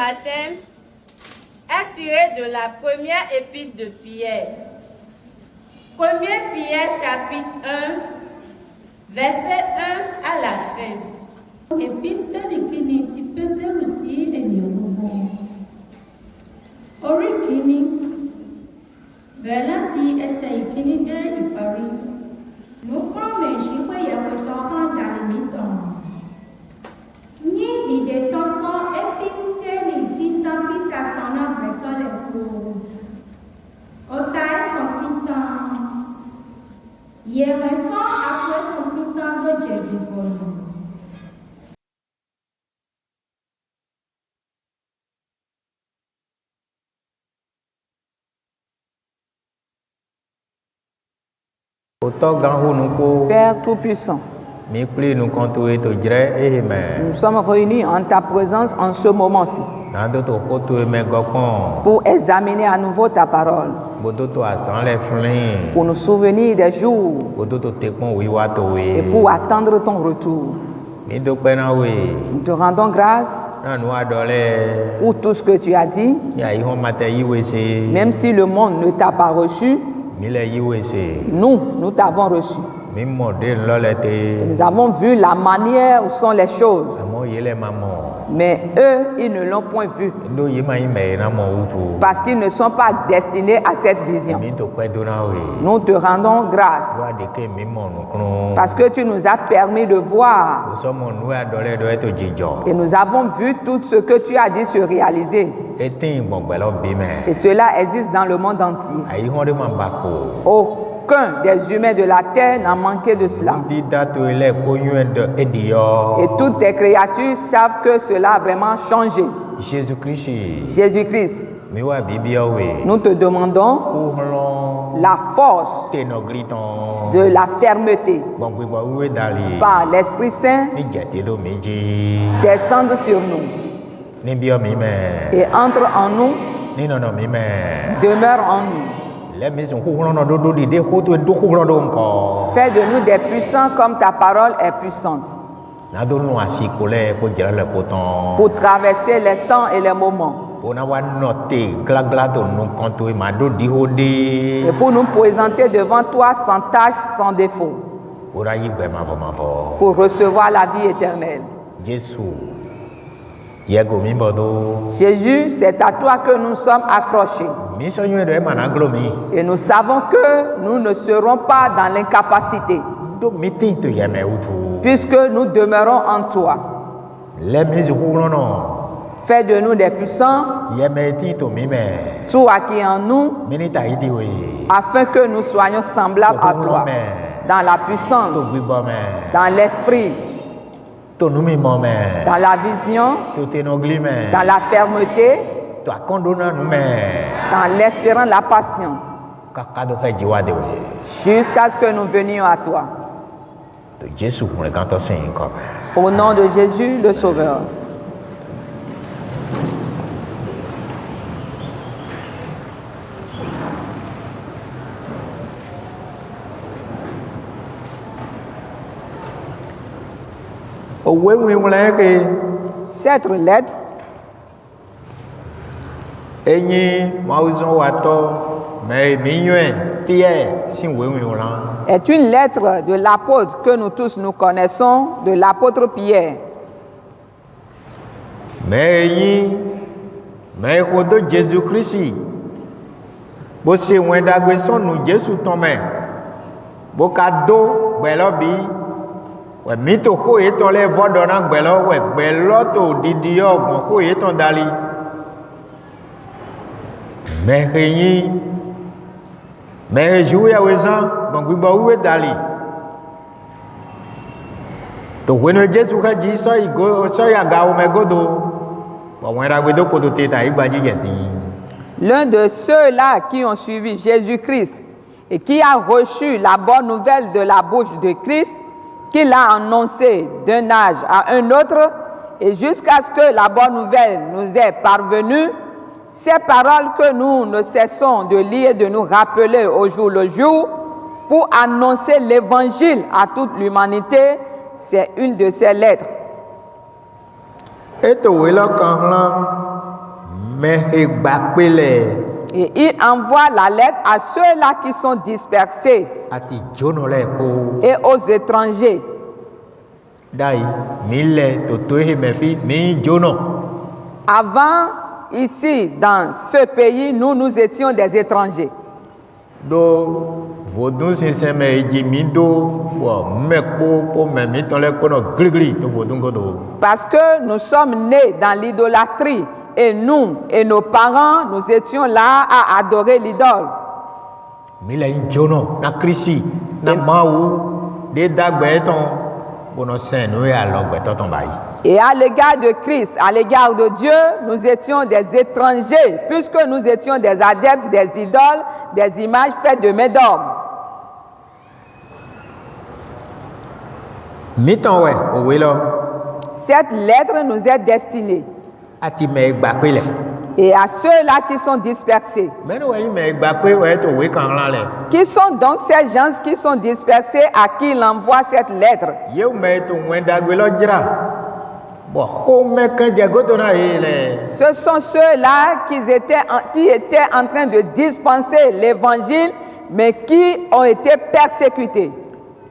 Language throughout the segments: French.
baptême est tiré de la première épître de Pierre. 1er Pierre chapitre 1, verset 1 à la fin. Epistẹ́lì kìíní ti Pétérù sí ènìyàn gbogbo. Orí kìíní bẹ̀rẹ̀ láti ẹsẹ̀ ìkíní dé ìparí. Nukrome shikwe yekweto kan dalimiton. Ni lideto so episteli tita pita tona bretole ko. Otai ton titan. Yere so afwe ton titan do jeju bolu. Père Tout-Puissant, nous sommes réunis en ta présence en ce moment-ci pour examiner à nouveau ta parole, pour nous souvenir des jours et pour attendre ton retour. Nous te rendons grâce pour tout ce que tu as dit, même si le monde ne t'a pas reçu. Nous t'avons reçu. Et nous avons vu la manière où sont les choses. Mais eux, ils ne l'ont point vu. Parce qu'ils ne sont pas destinés à cette vision. Nous te rendons grâce. Parce que tu nous as permis de voir. Et nous avons vu tout ce que tu as dit se réaliser. Et cela existe dans le monde entier. Aucun des humains de la terre n'a manqué de cela. Et toutes les créatures savent que cela a vraiment changé. Jésus-Christ. Nous te demandons la force de la fermeté par l'Esprit Saint descendre sur nous et entre en nous, demeure en nous. Fais de nous des puissants comme ta parole est puissante. Pour traverser les temps et les moments. Et pour nous présenter devant toi sans tache, sans défaut. Pour recevoir la vie éternelle. Jésus, c'est à toi que nous sommes accrochés. Et nous savons que nous ne serons pas dans l'incapacité. Puisque nous demeurons en toi. Fais de nous des puissants. Toi qui es en nous. Afin que nous soyons semblables à toi. Dans la puissance. Dans l'esprit. Dans la vision, dans la fermeté, dans l'espérance, la patience, jusqu'à ce que nous venions à toi. Au nom de Jésus, le Sauveur. Cette lettre est une lettre de l'apôtre que nous tous nous connaissons, de l'apôtre Pierre. Jésus-Christ. Mito ho eton le vodona gbelo we gbelo to didi ogbon ho eton dali me reyin me jou ya wezan bon gbibo we dali to weno Jesu ka ji so igo so ya ga o me godo bo won ra gbedo ko to teta igba ji yetin. L'un de ceux-là qui ont suivi Jésus-Christ et qui a reçu la bonne nouvelle de la bouche de Christ, qu'il a annoncé d'un âge à un autre, et jusqu'à ce que la bonne nouvelle nous est parvenue, ces paroles que nous ne cessons de lire et de nous rappeler au jour le jour, pour annoncer l'évangile à toute l'humanité, c'est une de ces lettres. mais he gbapé le Et il envoie la lettre à ceux-là qui sont dispersés ati jono le po et aux étrangers. dai mi le toto he me fi mi jono Avant, ici, dans ce pays, nous étions des étrangers. do vodun sinsin me ji mi do wo me po me mi ton le ko no gligli to vodun go do Parce que nous sommes nés dans l'idolâtrie. Et nous et nos parents, nous étions là à adorer l'idole. mi le jono na krisi na mawu de dagbe ton bono sen no ya logbe to ton bayi. Et à l'égard de Christ, à l'égard de Dieu, nous étions des étrangers, puisque nous étions des adeptes des idoles, des images faites de main d'homme. Mi ton we owe lo Cette lettre nous est destinée. ati me gbapé le Et à ceux-là qui sont dispersés. mais no we me gbapé we to we kan la le Qui sont donc ces gens qui sont dispersés à qui il envoie cette lettre? ye me to wen dagbe lo jira bo ko me kan je godo na ye le Ce sont ceux-là qui étaient en train de dispenser l'évangile, mais qui ont été persécutés.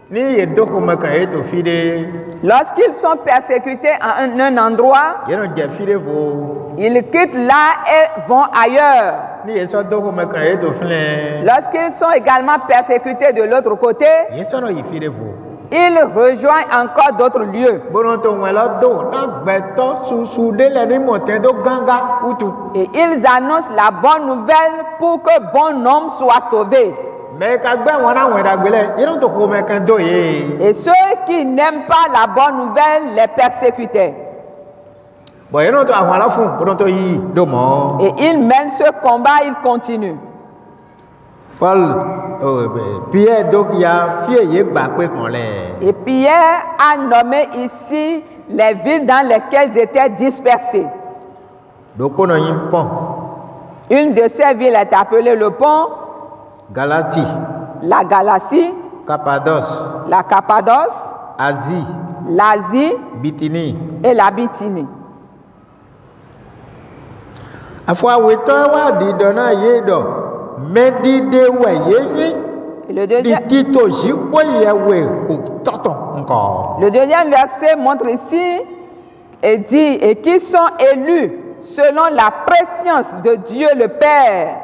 ni ye do ko me kan ye to fi de Lorsqu'ils sont persécutés à un endroit, ye no je fi de fo ils quittent là et vont ailleurs. ni ye so do ko me kan ye to flen Lorsqu'ils sont également persécutés de l'autre côté, ye so no yi fi de fo ils rejoignent encore d'autres lieux. bono to wen lo do na gbe to susu de le ni mo te do ganga utu Et ils annoncent la bonne nouvelle pour que bon nombre soit sauvé. mais ka gbe won na wen dagbe le ye no to ko me kan do ye Et ceux qui n'aiment pas la bonne nouvelle les persécutaient. bo ye no to awon la fun bono to yi do mo Et ils mènent ce combat, ils continuent. Paul Pierre donc il a fié ye gbapé kon le Et Pierre a nommé ici les villes dans lesquelles ils étaient dispersés. do ko no yin pon Une de ces villes est appelée le Pont, Galatie la Galatie, Cappadoce la Cappadoce, Asie l'Asie Bithynie et la Bithynie. afwa weto wa di do na ye do me di de we ye Et le di deuxième, tito ji ko ye we o toton encore le deuxième verset montre ici et dit, et qui sont élus selon la préscience de Dieu le Père.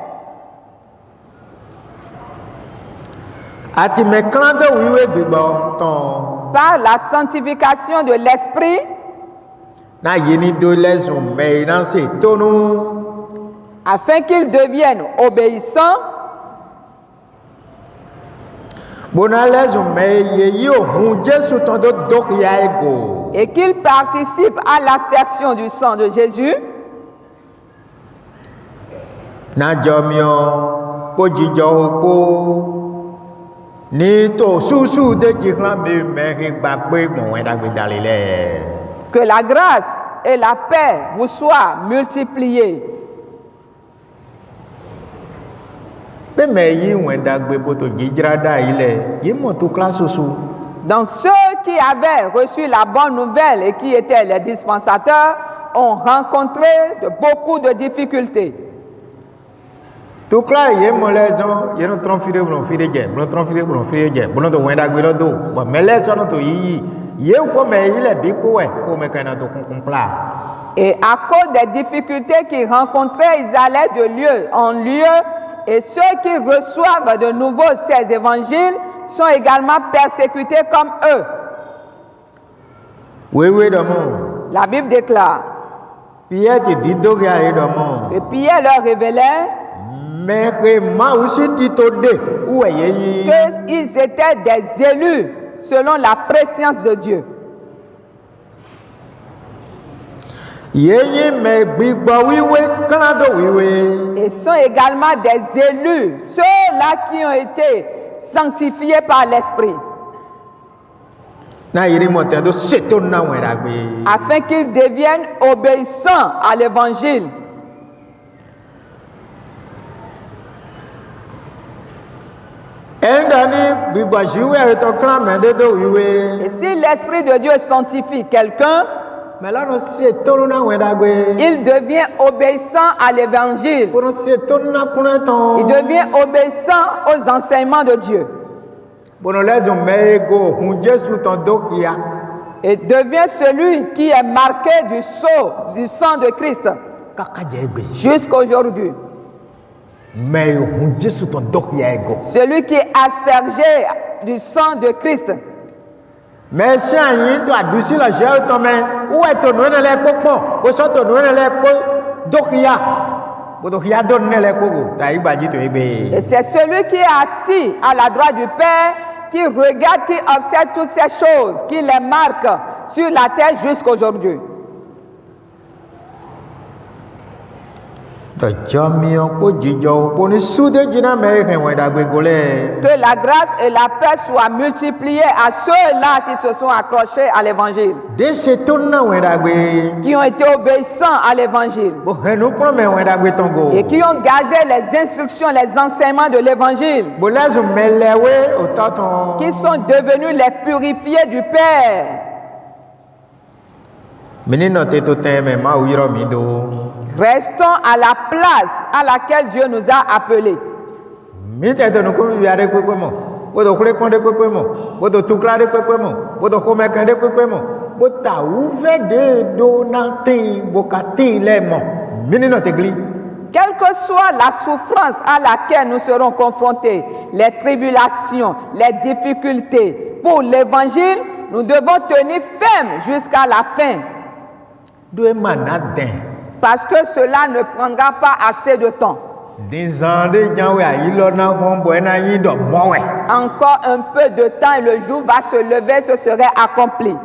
ati me klando wiwe gbigbo ton Par la sanctification de l'Esprit, na ye ni do lesun me na se tonu afin qu'ils deviennent obéissants bona lesun me ye yi o hun Jesu ton do do ya ego et qu'ils participent à l'aspersion du sang de Jésus, na jomio po jijo opo ni to susu de jihran me ri gbapé gbon wen dagbe dalile que la grâce et la paix vous soient multipliées. pe me yi wen dagbe boto jijra da ile yi mo to class susu Donc ceux qui avaient reçu la bonne nouvelle et qui étaient les dispensateurs ont rencontré beaucoup de difficultés. to class ye mo lezo ye no tron fide bon fide je bon tron fide bon fide je bon to wen dagbe lo do bo me lezo no to yi ye ko me yi le bi ko we ko me kana to kun pla Et à cause des difficultés qu'ils rencontraient, ils allaient de lieu en lieu. Et ceux qui reçoivent de nouveau ces évangiles sont également persécutés comme eux. wewe do mo La Bible déclare. Pierre ti di do ya e do mo Et Pierre leur révélait me re ma aussi ti to de où ye yi qu'ils étaient des élus selon la préscience de Dieu. Yeye me gbigbo wiwe klando wiwe Et sont également des élus, ceux-là qui ont été sanctifiés par l'Esprit, na yiri mo te do seto na wen dagbe afin qu'ils deviennent obéissants à l'Évangile. endani gbigbo jiwe to klan me de do wiwe Et si l'Esprit de Dieu sanctifie quelqu'un, Mais là, nous c'est tout nous wendagwe. Il devient obéissant à l'évangile. Pour nous c'est tout nous kunanton. Il devient obéissant aux enseignements de Dieu. Pour nous les mego, on Jésus ton dokia. Et devient celui qui est marqué du sceau du sang de Christ jusqu'à aujourd'hui. Mais on Jésus ton dokia ego. Celui qui est aspergé du sang de Christ. Mais si on doit doucer la chair ton main, où est ton nom les popons, où sont ton nom les popons dokia. Dokia donne les popons. Et c'est celui qui est assis à la droite du Père, qui regarde, qui observe toutes ces choses, qui les marque sur la terre jusqu'aujourd'hui. Que la grâce et la paix soient multipliées à ceux-là qui se sont accrochés à l'évangile, qui ont été obéissants à l'évangile et qui ont gardé les instructions, les enseignements de l'évangile, qui sont devenus les purifiés du Père. Restons à la place à laquelle Dieu nous a appelés. Quelle que soit la souffrance à laquelle nous serons confrontés, les tribulations, les difficultés, pour l'évangile, nous devons tenir ferme jusqu'à la fin. Parce que cela ne prendra pas assez de temps. Encore un peu de temps et le jour va se lever, ce serait accompli.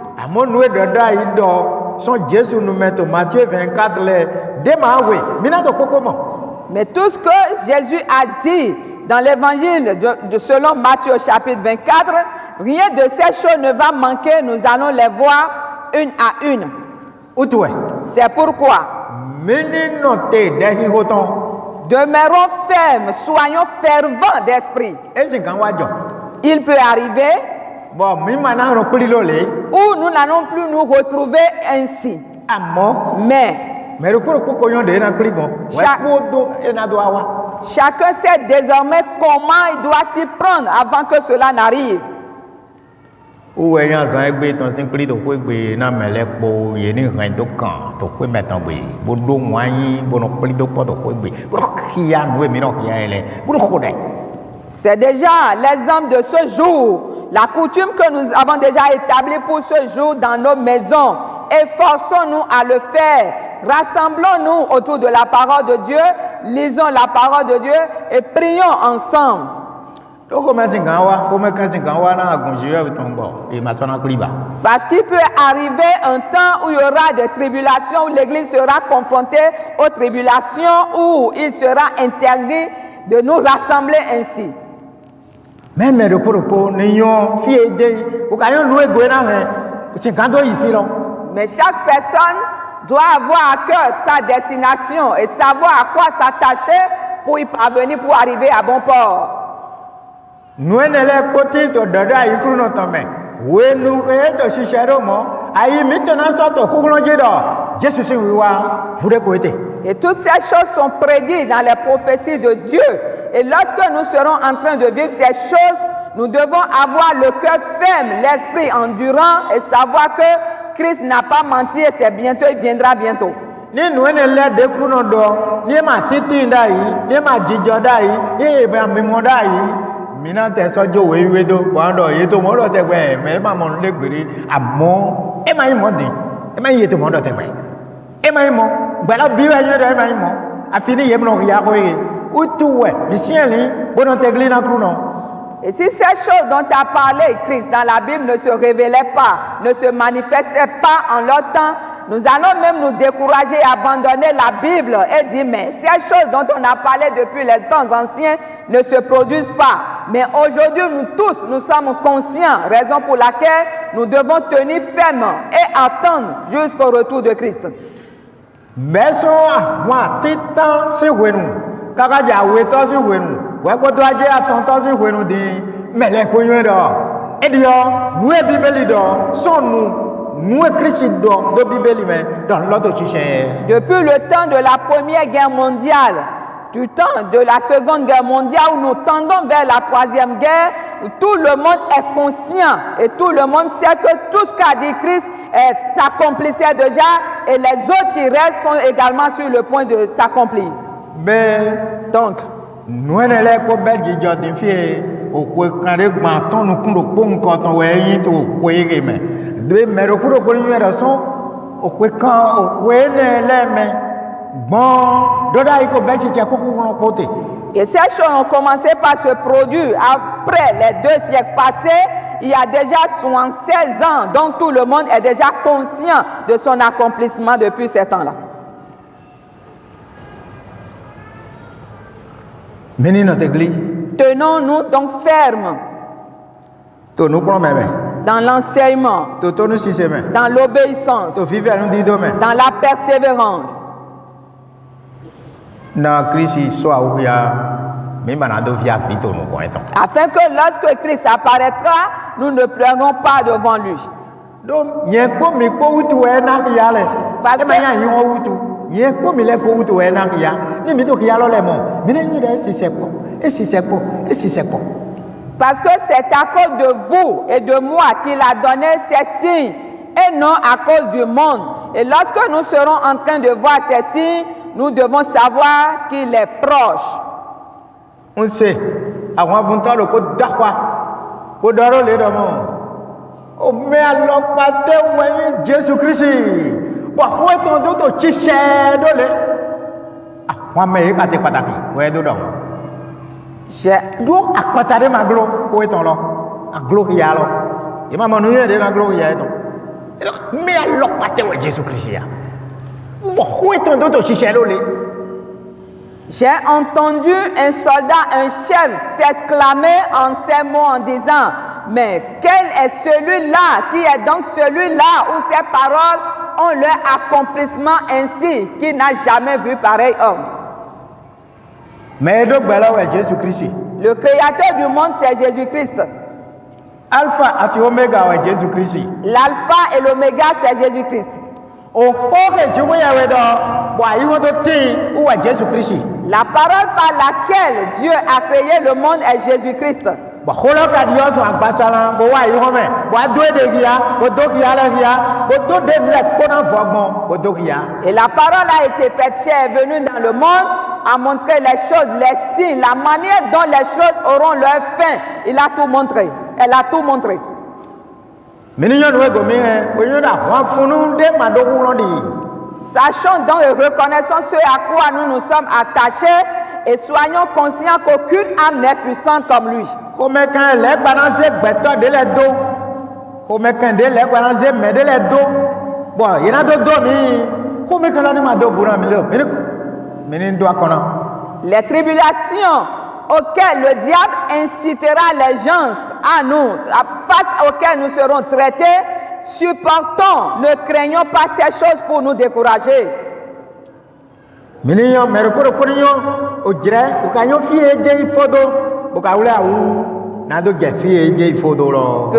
Mais tout ce que Jésus a dit dans l'évangile selon Matthieu chapitre 24, rien de ces choses ne va manquer, nous allons les voir une à une. C'est pourquoi demeurons fermes, soyons fervents d'esprit. Il peut arriver où nous n'allons plus nous retrouver ainsi. Mais chacun sait désormais comment il doit s'y prendre avant que cela n'arrive. C'est déjà l'exemple de ce jour, la coutume que nous avons déjà établie pour ce jour dans nos maisons. Efforçons-nous à le faire. Rassemblons-nous autour de la parole de Dieu, lisons la parole de Dieu et prions ensemble. Parce qu'il peut arriver un temps où il y aura des tribulations, où l'Église sera confrontée aux tribulations, où il sera interdit de nous rassembler ainsi. Mais chaque personne doit avoir à cœur sa destination et savoir à quoi s'attacher pour y parvenir, pour arriver à bon port. Et toutes ces choses sont prédites dans les prophéties de Dieu. Et lorsque nous serons en train de vivre ces choses, nous devons avoir le cœur ferme, l'esprit endurant et savoir que Christ n'a pas menti et c'est bientôt, il viendra bientôt. Et si ces choses dont a parlé Christ dans la Bible ne se révélaient pas, ne se manifestaient pas en leur temps, nous allons même nous décourager et abandonner la Bible et dire, mais ces choses dont on a parlé depuis les temps anciens ne se produisent pas. Mais aujourd'hui, nous tous, nous sommes conscients, raison pour laquelle nous devons tenir ferme et attendre jusqu'au retour de Christ. nous Christ do Bible mais dans l'autre chiché. Depuis le temps de la Première Guerre mondiale, du temps de la Seconde Guerre mondiale où nous tendons vers la Troisième Guerre, où tout le monde est conscient et tout le monde sait que tout ce qu'a dit Christ s'accomplissait déjà et les autres qui restent sont également sur le point de s'accomplir. Mais Donc, nous ne les pas belle de fie au quand les gantons nous qu'on bon quand on voit tout voyer mais mais le pour une raison au quand au ne les mais bon doda iko belle ci ko ko poté. Et ces choses ont commencé par se produire après les 2 siècles passés. Il y a déjà 76 ans, donc tout le monde est déjà conscient de son accomplissement depuis ces temps-là. Menez notre église. Tenons-nous donc fermes dans l'enseignement, dans l'obéissance, dans la persévérance. Afin que lorsque Christ apparaîtra, nous ne pleurons pas devant lui. Parce que c'est à cause de vous et de moi qu'il a donné ces signes et non à cause du monde. Et lorsque nous serons en train de voir ces signes, nous devons savoir qu'il est proche. On sait, avant le code d'Aqua, au Daro les Damons. Oh, mais alors, pas de Jésus Christ. Pourquoi ton d'autres chichets de lait? Ah, moi, mais quand tu es pataki, ouais, dedans. J'ai d'où à côté de ma glo, où est ton là? À gloria là. Et ma manuelle de la gloria est donc. Mais alors, pas de Jésus Christ. Pourquoi ton d'autres chichets de lait? J'ai entendu un soldat, un chef, s'exclamer en ces mots en disant, mais quel est celui-là qui est donc celui-là où ces paroles ont leur accomplissement ainsi, qui n'a jamais vu pareil homme. Mais donc, Jésus Christ. Le créateur du monde, c'est Jésus-Christ. Alpha et Oméga, c'est Jésus Christ. L'alpha et l'oméga, c'est Jésus-Christ. La parole par laquelle Dieu a créé le monde est Jésus-Christ. Et la parole a été faite chair, est venue dans le monde, a montré les choses, les signes, la manière dont les choses auront leur fin. Il a tout montré. Elle a tout montré. Sachons donc et reconnaissons ce à quoi nous nous sommes attachés et soyons conscients qu'aucune âme n'est puissante comme lui. Les tribulations auxquelles le diable incitera les gens à nous, face auxquelles nous serons traités, supportons, ne craignons pas ces choses pour nous décourager. Que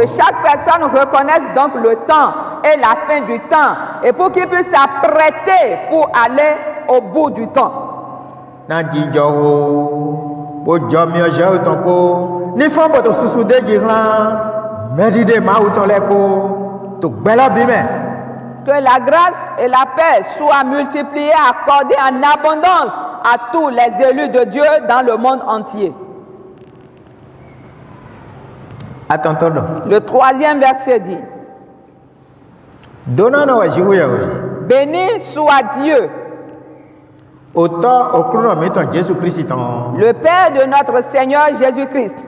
chaque personne reconnaisse donc le temps et la fin du temps, et pour qu'il puisse s'apprêter pour aller au bout du temps. Que la grâce et la paix soient multipliées, accordées en abondance à tous les élus de Dieu dans le monde entier. Le 3e verset dit: béni soit Dieu, le Père de notre Seigneur Jésus-Christ,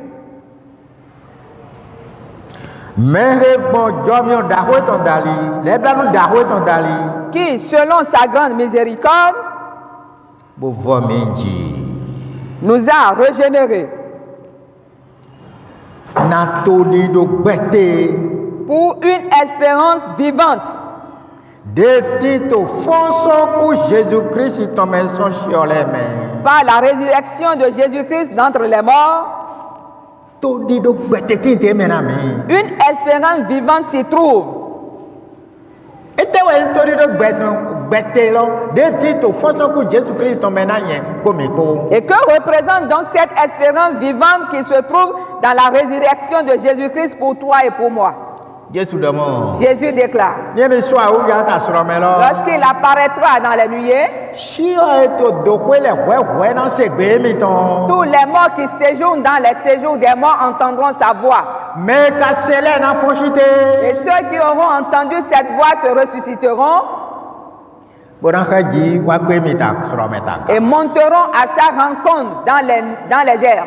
qui, selon sa grande miséricorde, nous a régénérés pour une espérance vivante par la résurrection de Jésus-Christ d'entre les morts. Une espérance vivante s'y trouve. te ouais tori do gbete lo de ti to fonction que Jésus-Christ ton maintenant yen pour me pour. Et que représente donc cette espérance vivante qui se trouve dans la résurrection de Jésus-Christ pour toi et pour moi? Jésus demande. Jésus déclare, Ni me soa où ya ta sura me lo. lorsqu'il apparaîtra dans les nuées, Si o eto do le ouais dans ce gbe mi ton. tous les morts qui séjournent dans les séjours des morts entendront sa voix. Mais ka sele na fonchite. Et ceux qui auront entendu cette voix se ressusciteront Boran khaji wa gbe mi ta sura me ta. et monteront à sa rencontre dans les airs.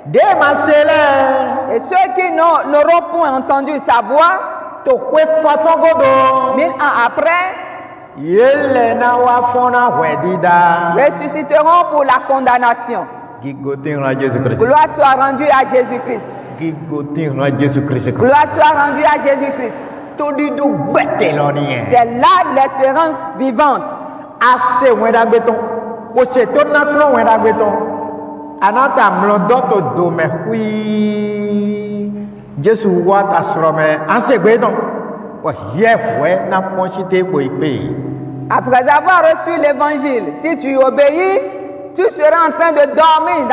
De ma sele Et ceux qui n'auront point entendu sa voix, to kwe faton godo. 1000 ans après, Yele na wa fona wedida. ressusciteront pour la condamnation. Gigotin la Jésus-Christ. Gloire soit rendue à Jésus-Christ. Gigotin la Jésus-Christ. Gloire soit rendue à Jésus-Christ. Todi do gbete lo ni yen. C'est là l'espérance vivante. Ase wenda gbeton. O se to na klo wenda gbeton. Anata mlodo to do me hui. Jésus wa ta soro me ase gbeton. O ye we na fonchite bo ipe. Après avoir reçu l'évangile, si tu obéis, tu seras en train de dormir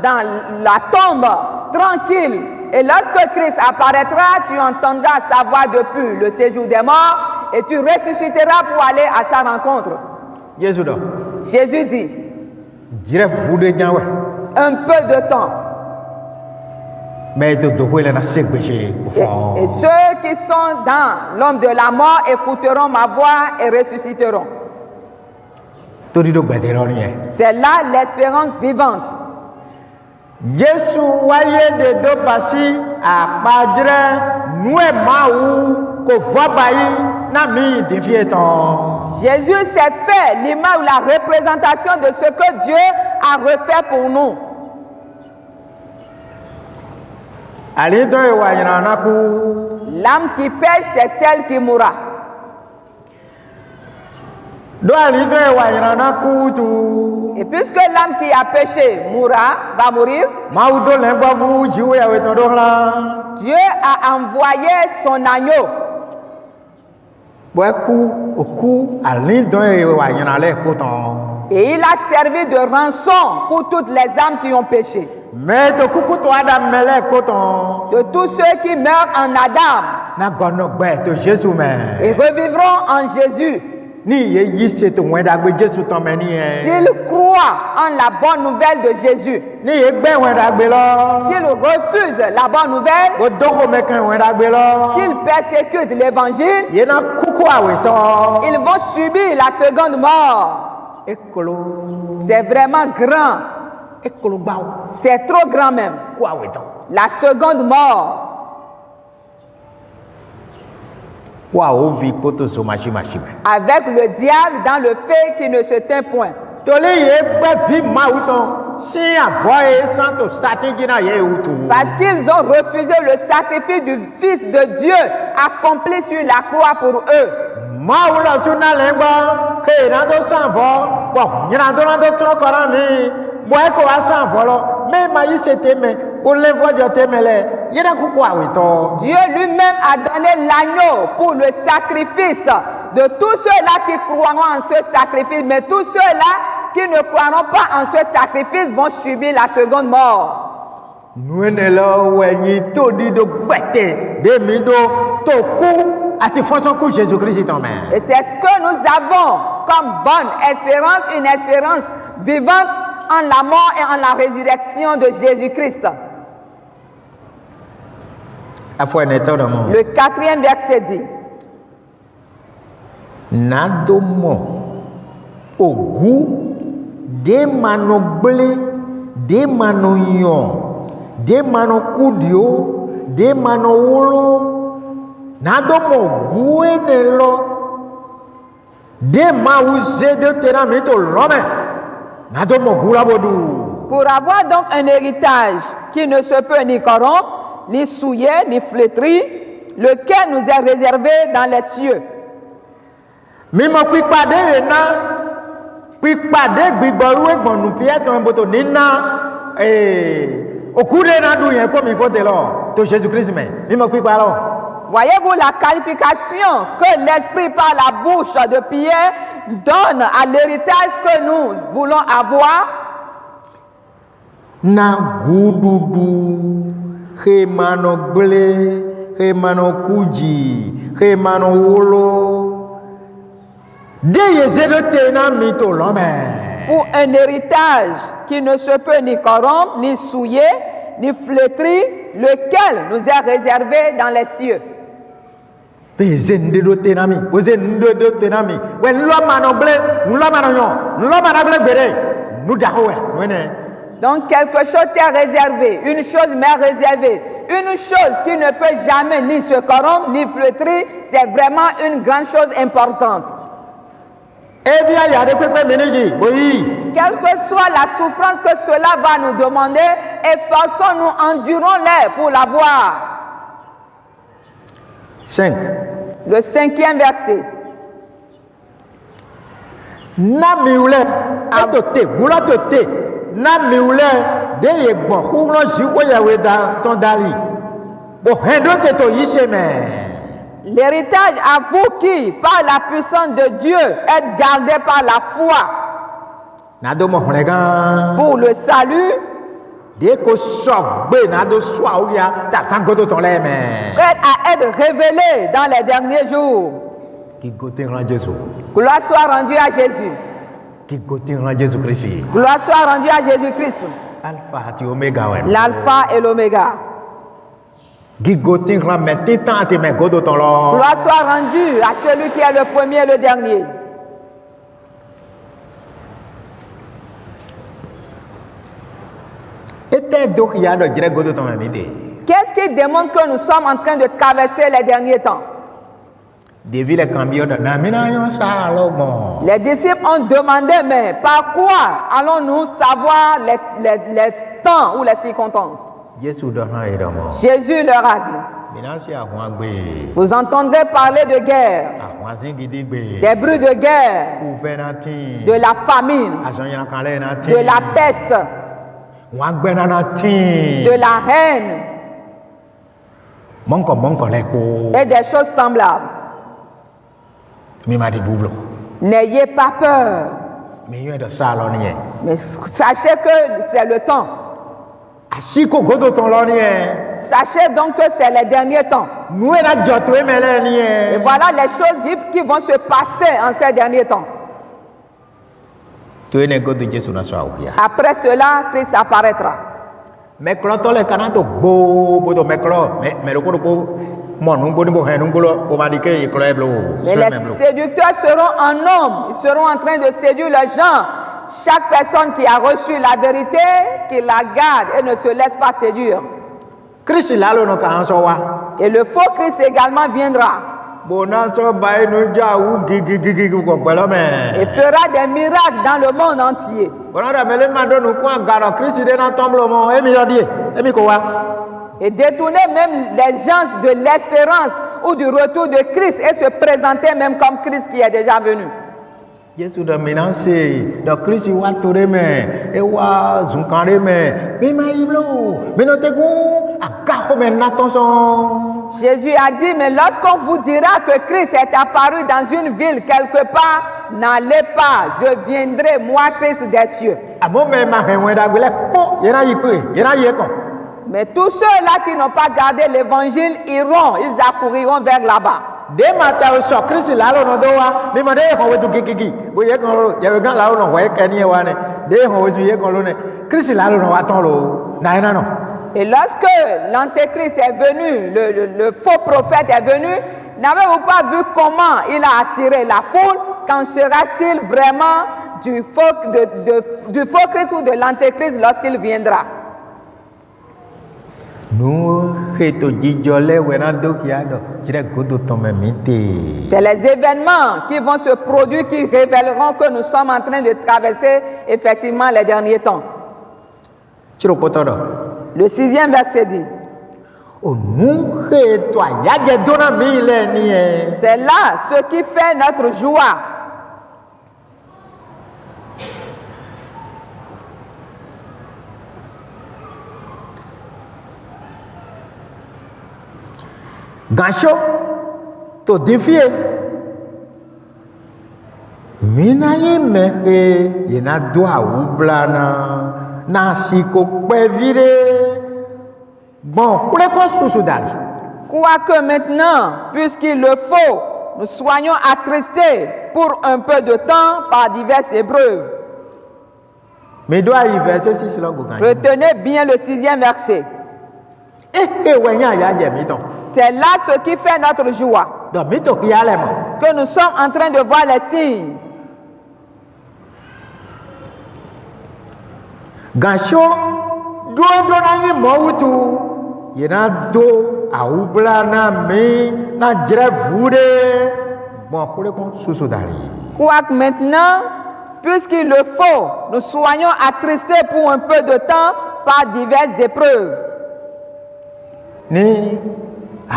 dans la tombe, tranquille. Et lorsque Christ apparaîtra, tu entendras sa voix depuis le séjour des morts et tu ressusciteras pour aller à sa rencontre. Jésus do. Jésus dit, Jire vude jan we. un peu de temps. Mais to do le na se gbeche. Et ceux qui sont dans l'homme de la mort écouteront ma voix et ressusciteront. Todi do gbete lo ni yen. C'est là l'espérance vivante. Jésus waye de do pasi apajre noue maou ko vabayi na mi defie ton. Jésus s'est fait l'image ou la représentation de ce que Dieu a refait pour nous. Ali to e wa yina na ku. L'âme qui pêche, c'est celle qui mourra. Do ali to e wa yina na ku tu. Et puisque l'âme qui a péché mourra, va mourir, Maou do le gba fu jiwe ya we ton do la. Dieu a envoyé son agneau. Bo ku oku ali to e wa yina le poton. Et il a servi de rançon pour toutes les âmes qui ont péché. Mais to kuku to Adam mele poton. De tous ceux qui meurent en Adam Na gono gbe to Jésus me. et revivront en Jésus. Ni ye yi se to wenda gbe Jésus ton me ni en. S'ils croient en la bonne nouvelle de Jésus, Ni ye gbe wenda gbe lo. s'ils refusent la bonne nouvelle, Bo do ko me kan wenda gbe lo. s'ils persécutent l'évangile, Ye na kuku aweton. ils vont subir la seconde mort. Ekolo. C'est vraiment grand. Ekolo gbawo. C'est trop grand même. Ku aweton. La seconde mort. Wa o vi poto so machi me. Avec le diable dans le fait qu'il ne se tait point. Tole ye gbe vi ma wuton. Si avoye santo satin jina ye utu. Parce qu'ils ont refusé le sacrifice du Fils de Dieu accompli sur la croix pour eux. Ma wula suna lengba. Ke na do sanvo. Bo nyina do na do tro kora mi. Bo e ko asanvo lo. Me ma yi se teme. O le vo jo temele. Ye na kuku aweton. Dieu lui-même a donné l'agneau pour le sacrifice de tous ceux-là qui croiront en ce sacrifice. Mais tous ceux-là qui ne croiront pas en ce sacrifice vont subir la seconde mort. Nuene lo wenyi to di do gbete. De mi do to ku ati fonction ku Jésus-Christ ton main. Et c'est ce que nous avons comme bonne espérance, une espérance vivante en la mort et en la résurrection de Jésus-Christ. Afo ne to do mo. Le 4e verset dit, Nadomo ogu de mano ble de mano yon de mano kudio de mano wolo nadomo guene lo de mauze de teramito lome nadomo gula bodu. pour avoir donc un héritage qui ne se peut ni corrompre, ni souiller, ni flétrir, lequel nous est réservé dans les cieux. Mimo pipade na pipade gbigboru egbon nu pie ton boto nina okude na du yen ko mi ko te lo to Jésus Christ me mimo pipa lo. Voyez-vous la qualification que l'Esprit par la bouche de Pierre donne à l'héritage que nous voulons avoir? Na gududu, hemano ble, hemano kuji, hemano wolo. Deye zedote na mito l'homme. Pour un héritage qui ne se peut ni corrompre, ni souiller, ni flétrir, lequel nous est réservé dans les cieux. Donc quelque chose t'est réservé, une chose m'est réservée, une chose qui ne peut jamais ni se corrompre, ni flétrir, c'est vraiment une grande chose importante. Quelle que soit la souffrance que cela va nous demander, efforçons-nous, endurons-les pour l'avoir. 5. Le 5e verset. Na miule atote gulatote na miule de yegbon huno jiko yawe da ton dali bo hendote to yiseme. L'héritage à vous qui, par la puissance de Dieu, êtes gardés par la foi pour le salut, prêt à être révélé dans les derniers jours. Gloire soit rendue à Jésus. Gloire soit rendue à Jésus-Christ. L'alpha et l'oméga. Gloire soit rendue à celui qui est le premier et le dernier. Qu'est-ce qui démontre que nous sommes en train de traverser les derniers temps? Les disciples ont demandé, mais par quoi allons-nous savoir les temps ou les circonstances? Jésus leur a dit, vous entendez parler de guerre, des bruits de guerre, de la famine, de la peste, de la haine et des choses semblables. N'ayez pas peur. Mais sachez que c'est le temps. Sachez donc que c'est les derniers temps. Et voilà les choses qui vont se passer en ces derniers temps. Après cela, Christ apparaîtra. Mais les séducteurs seront en nombre. Ils seront en train de séduire les gens. Chaque personne qui a reçu la vérité, qui la garde et ne se laisse pas séduire. Et le faux Christ également viendra. Et fera des miracles dans le monde entier. Et détourner même les gens de l'espérance ou du retour de Christ et se présenter même comme Christ qui est déjà venu. Jésus a dit, mais lorsqu'on vous dira que Christ est apparu dans une ville quelque part, n'allez pas, je viendrai, moi Christ des cieux. Mais tous ceux-là qui n'ont pas gardé l'évangile iront, ils accouriront vers là-bas. Et lorsque l'antéchrist est venu, le faux prophète est venu, n'avez-vous pas vu comment il a attiré la foule? Qu'en sera-t-il vraiment du faux Christ ou de l'antéchrist lorsqu'il viendra? C'est les événements qui vont se produire qui révéleront que nous sommes en train de traverser effectivement les derniers temps. Le 6e verset dit, c'est là ce qui fait notre joie. Gancho, to défier. Mina ye mehe ye na doa oublana na siko pevire. Bon, pour les causes dali. Quoique maintenant, puisqu'il le faut, nous soyons attristés pour un peu de temps par diverses épreuves. Mais doit y verser 6 là go gagner. Retenez bien le 6e verset. C'est là ce qui fait notre joie. Que nous sommes en train de voir les signes. Gancho, do na yi mawutu, yena do aubla na me na grevude. Bon, pour les comptes sous dali. Quoique maintenant, puisqu'il le faut, nous soyons attristés pour un peu de temps par diverses épreuves. Ni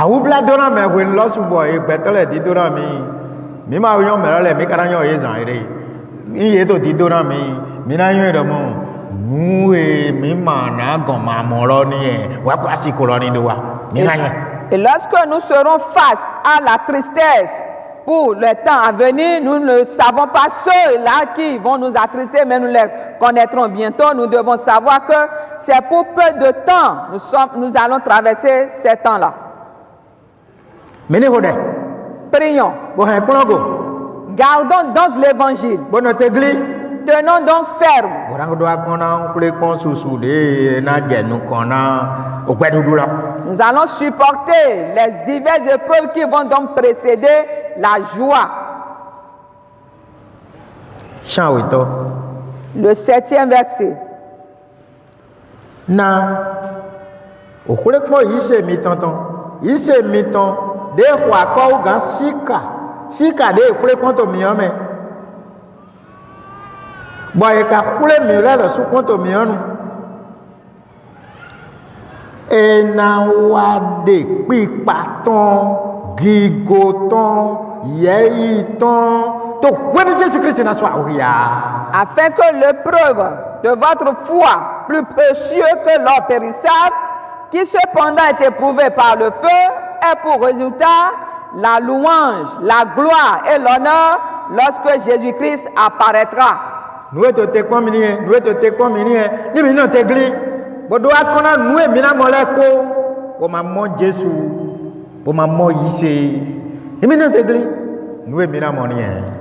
aubla dona me wen losu boy betole di dona mi ma yo me le mi karanyo ye zan ire. Ni ye to di dona mi na yo do mo. Et lorsque nous serons face à la tristesse pour le temps à venir, nous ne savons pas ceux-là qui vont nous attrister, mais nous les connaîtrons bientôt. Nous devons savoir que c'est pour peu de temps nous allons traverser ces temps-là. Prions. Gardons donc l'évangile. Tenons donc ferme. Nous allons supporter les diverses épreuves qui vont donc précéder la joie. Le 7e verset. Boye ka kule miole le sukonto mionu ena wade pipaton gigoton yeyiton to kwene Jésus Christ na so awia afin que l'épreuve de votre foi plus précieux que l'or périssable qui cependant est éprouvé par le feu ait pour résultat la louange, la gloire et l'honneur lorsque Jésus-Christ apparaîtra. Nous te tekon mini ni mi no tegli bodo akona nous e mina moleko o ma mo Jésus o ma mo yise ni mi no tegli nous e mina moni.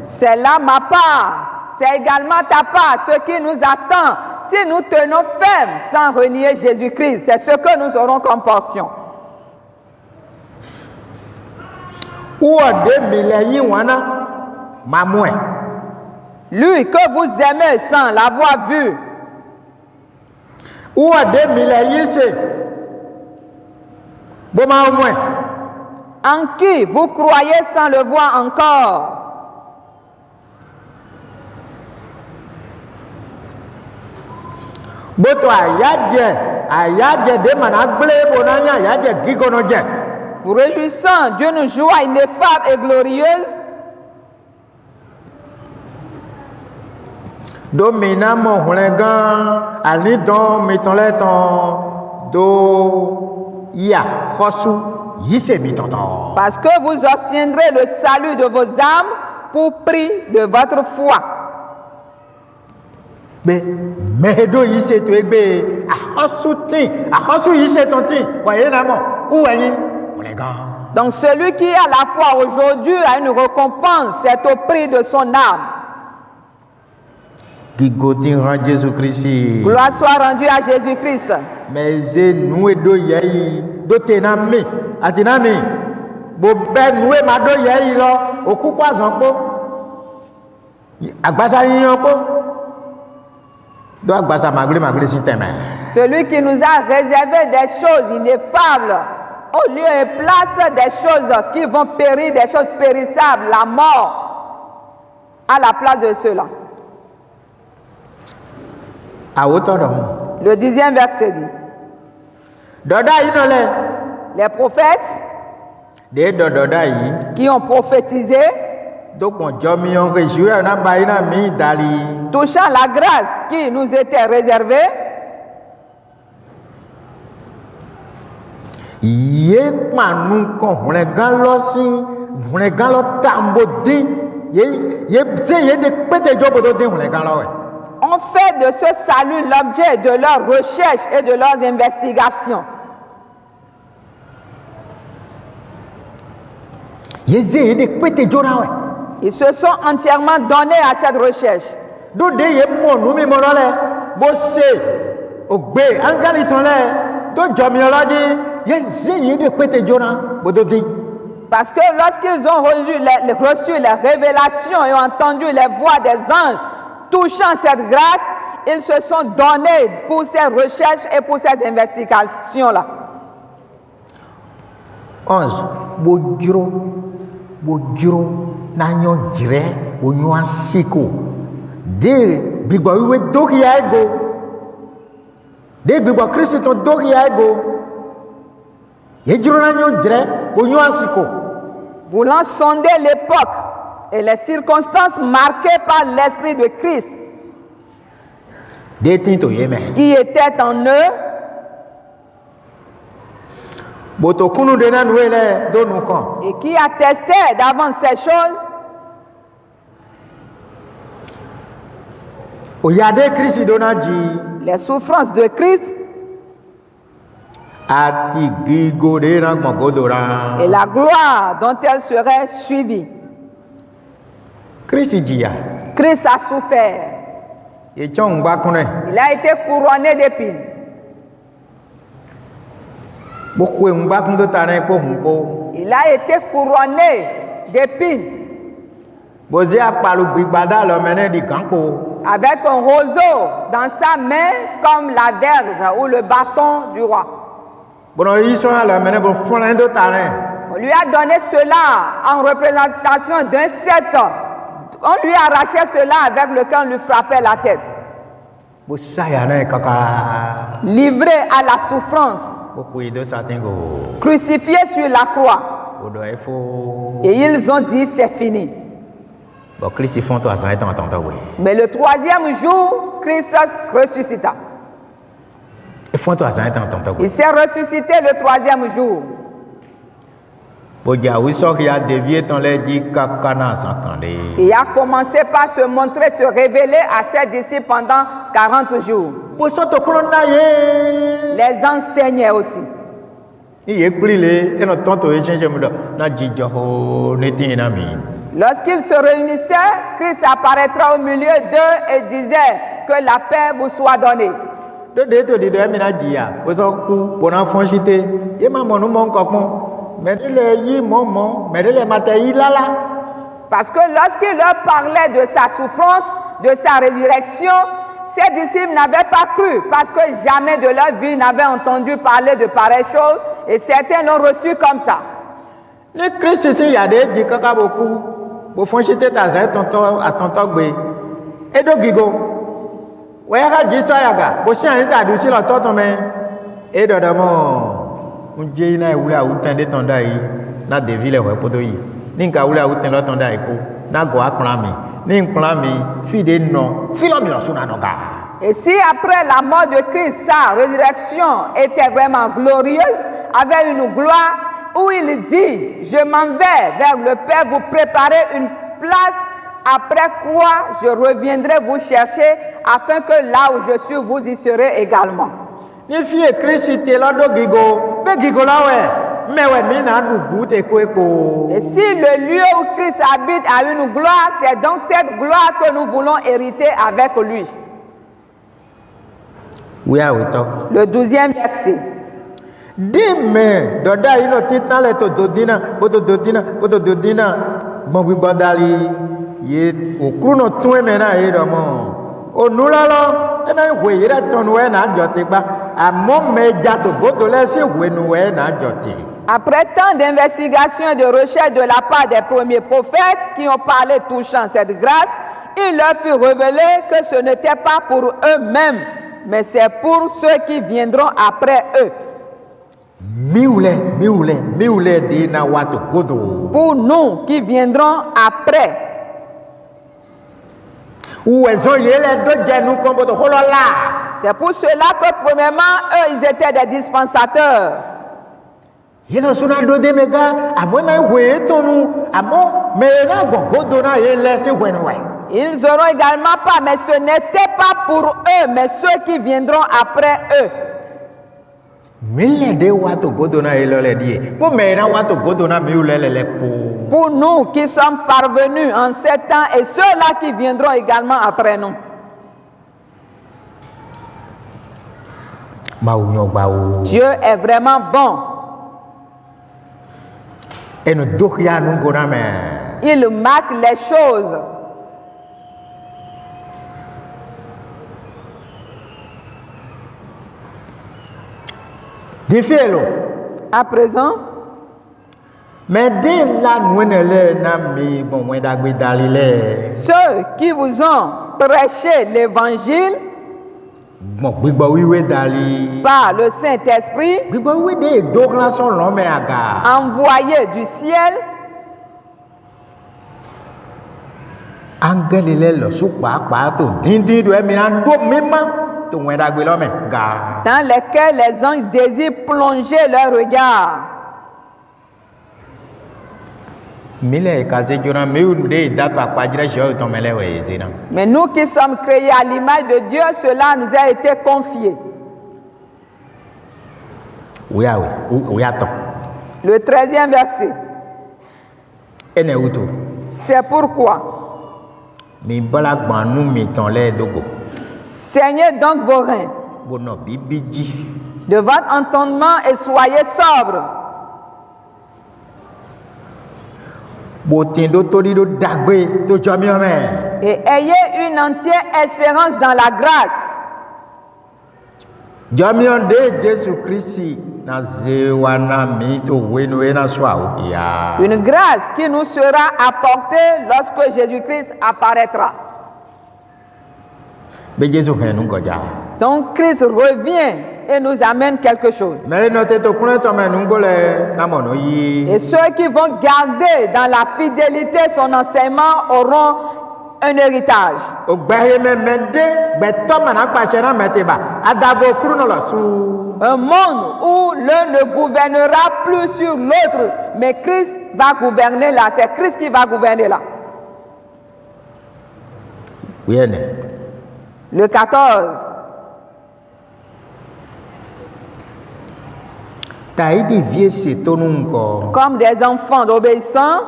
C'est là ma part, c'est également ta part, ce qui nous attend si nous tenons ferme sans renier Jésus-Christ, c'est ce que nous aurons comme portion. Ou de milayi wana mamwe. Lui que vous aimez sans l'avoir vu. Ou à des milliers, en qui vous croyez sans le voir encore. Vous réjouissant d'une joie ineffable et glorieuse. Domina mon hulengan alidon mitoleton do ya hosu yise mitonton. Parce que vous obtiendrez le salut de vos âmes pour prix de votre foi. Medo yise to egbe ahosu yise tonti voyez namo où est hulengan. Donc celui qui a la foi aujourd'hui a une récompense, c'est au prix de son âme. Gloire soit rendue à Jésus-Christ. Mais nous do yei do tenami atinami bo be nous ma do yei lo okupwa zanpo agbasa yin po do agbasa magble si teme. Celui qui nous a réservé des choses ineffables au lieu et place des choses qui vont périr, des choses périssables, la mort à la place de cela. Le 10e verset dit. Les prophètes qui ont prophétisé touchant la grâce qui nous était réservée Yé kpanu kon hune galo si hune galo tambo di yé de pete jobo do di hune galo we. On fait de ce salut l'objet de leurs recherches et de leurs investigations. Yé de pete jora we. Ils se sont entièrement donnés à cette recherche. Do de yé mo nu mi mo le bo se ogbe angali ton le do jomiology yé de pete jora bo do di. Parce que lorsqu'ils ont reçu les révélations et ont entendu les voix des anges touchant cette grâce, ils se sont donnés pour ces recherches et pour ces investigations-là. 11. Bojuro nanyo jire onyo asiko de bigbo wiwe dokia ego de bigbo Kristo to dokia ego yejuro nanyo jire onyo asiko. Voulant sonder l'époque et les circonstances marquées par l'Esprit de Christ qui était en eux, et qui attestait d'avance ces choses, les souffrances de Christ et la gloire dont elle serait suivie. Christ a souffert. Il a été couronné d'épines. Il a été couronné d'épines. Avec un roseau dans sa main comme la verge ou le bâton du roi. On lui a donné cela en représentation d'un sceptre. On lui arrachait cela avec lequel on lui frappait la tête. Livré à la souffrance. Crucifié sur la croix. Et ils ont dit c'est fini. Mais le troisième jour, Christ ressuscita. Il s'est ressuscité le troisième jour. Il a commencé par se montrer, se révéler à ses disciples pendant 40 jours. Les enseignaient aussi. Lorsqu'ils se réunissaient, Christ apparaîtra au milieu d'eux et disait que la paix vous soit donnée. Parce que lorsqu'il leur parlait de sa souffrance, de sa résurrection, ses disciples n'avaient pas cru, parce que jamais de leur vie n'avaient entendu parler de pareilles choses, et certains l'ont reçu comme ça. Et si après la mort de Christ, sa résurrection était vraiment glorieuse, avec une gloire où il dit, je m'en vais vers le Père vous préparer une place, après quoi je reviendrai vous chercher, afin que là où je suis, vous y serez également. Et si le lieu où Christ habite a une gloire, c'est donc cette gloire que nous voulons hériter avec lui. Le 12e verset. Après tant d'investigations et de recherches de la part des premiers prophètes qui ont parlé touchant cette grâce, il leur fut révélé que ce n'était pas pour eux-mêmes, mais c'est pour ceux qui viendront après eux. Pour nous qui viendrons après. C'est pour cela que premièrement, eux, ils étaient des dispensateurs. Yélo suna do de mega, à moi mais ouais tonu, à moi mais là godona yele c'est ouais ouais. Ils auront également pas, mais ce n'était pas pour eux, mais ceux qui viendront après eux. Mille de wato godona yele le die. Bon mais na wato godona mi le po. Pour nous qui sommes parvenus en 7 ans et ceux-là qui viendront également après nous. Dieu est vraiment bon. Et nous dokia nous godame. Il marque les choses. À présent, mais dès là, ceux qui vous ont prêché l'évangile par le Saint-Esprit, envoyé du ciel, dans lesquels les anges désirent plonger leur regard. Mais nous qui sommes créés à l'image de Dieu, cela nous a été confié. Le 13e verset. C'est pourquoi saignez donc vos reins de votre entendement et soyez sobres. Et ayez une entière espérance dans la grâce. Une grâce qui nous sera apportée lorsque Jésus-Christ apparaîtra. Donc Christ revient et nous amène quelque chose. Et ceux qui vont garder dans la fidélité son enseignement auront un héritage. Un monde où l'un ne gouvernera plus sur l'autre, mais Christ va gouverner là. C'est Christ qui va gouverner là. Le 14. Comme des enfants obéissants.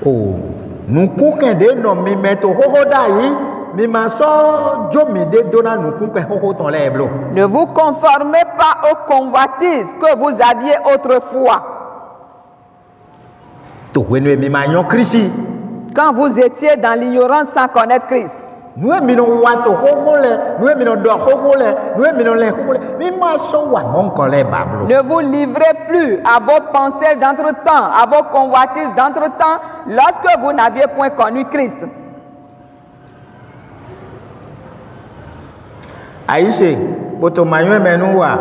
Ne vous conformez pas aux convoitises que vous aviez autrefois. Quand vous étiez dans l'ignorance sans connaître Christ. Ne vous livrez plus à vos pensées d'entre-temps, à vos convoitises d'entre-temps, lorsque vous n'aviez point connu Christ. Aïché, botomayo menouwa,